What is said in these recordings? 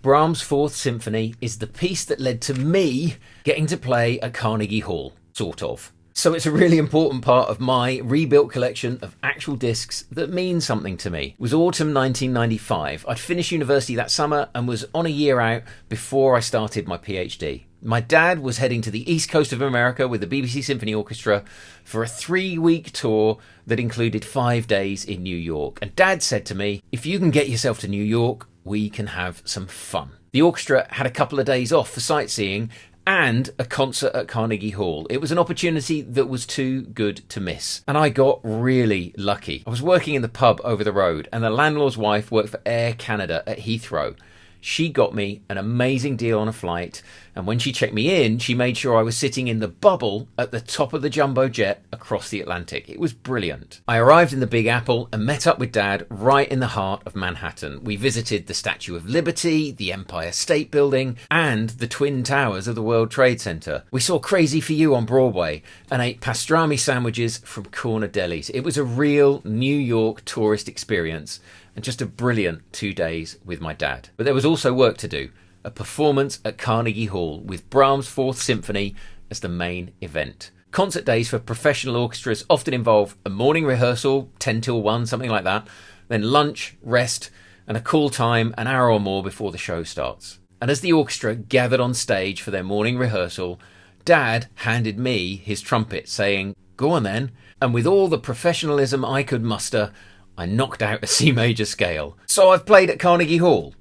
Brahms' Fourth Symphony is the piece that led to me getting to play at Carnegie Hall, sort of. So it's a really important part of my rebuilt collection of actual discs that mean something to me. It was autumn 1995. I'd finished university that summer and was on a year out before I started my PhD. My dad was heading to the east coast of America with the BBC Symphony Orchestra for a 3-week tour that included 5 days in New York. And Dad said to me, if you can get yourself to New York, we can have some fun. The orchestra had a couple of days off for sightseeing and a concert at Carnegie Hall. It was an opportunity that was too good to miss. And I got really lucky. I was working in the pub over the road and the landlord's wife worked for Air Canada at Heathrow. She got me an amazing deal on a flight, and when she checked me in, she made sure I was sitting in the bubble at the top of the jumbo jet across the Atlantic. It was brilliant. I arrived in the Big Apple and met up with Dad right in the heart of Manhattan. We visited the Statue of Liberty, the Empire State Building, and the Twin Towers of the World Trade Center. We saw Crazy for You on Broadway and ate pastrami sandwiches from corner delis. It was a real New York tourist experience, and just a brilliant 2 days with my dad. But there was also work to do. A performance at Carnegie Hall with Brahms' Fourth Symphony as the main event. Concert days for professional orchestras often involve a morning rehearsal, 10 till 1, something like that, then lunch, rest, and a cool time an hour or more before the show starts. And as the orchestra gathered on stage for their morning rehearsal, Dad handed me his trumpet, saying, "Go on then." And with all the professionalism I could muster, I knocked out a C major scale. So I've played at Carnegie Hall.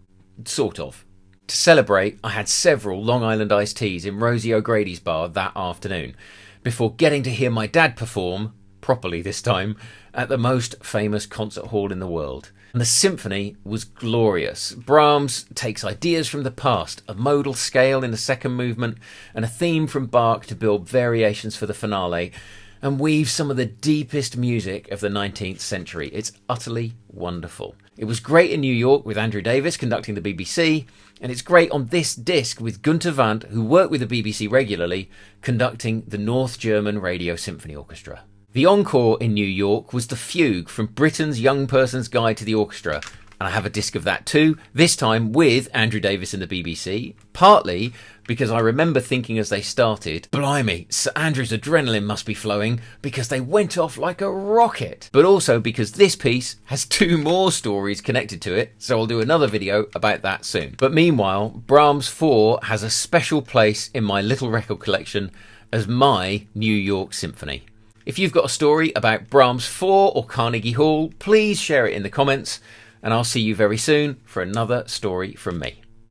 Sort of. To celebrate, I had several Long Island iced teas in Rosie O'Grady's bar that afternoon, before getting to hear my dad perform, properly this time, at the most famous concert hall in the world. And the symphony was glorious. Brahms takes ideas from the past, a modal scale in the second movement, and a theme from Bach to build variations for the finale, and weaves some of the deepest music of the 19th century. It's utterly wonderful. It was great in New York with Andrew Davis conducting the BBC, and it's great on this disc with Gunter Wand, who worked with the BBC regularly, conducting the North German Radio Symphony Orchestra. The encore in New York was the fugue from Britain's Young Person's Guide to the Orchestra, and I have a disc of that too, this time with Andrew Davis and the BBC, partly because I remember thinking as they started, blimey, Sir Andrew's adrenaline must be flowing because they went off like a rocket. But also because this piece has 2 more stories connected to it, so I'll do another video about that soon. But meanwhile, Brahms 4 has a special place in my little record collection as my New York Symphony. If you've got a story about Brahms 4 or Carnegie Hall, please share it in the comments, and I'll see you very soon for another story from me.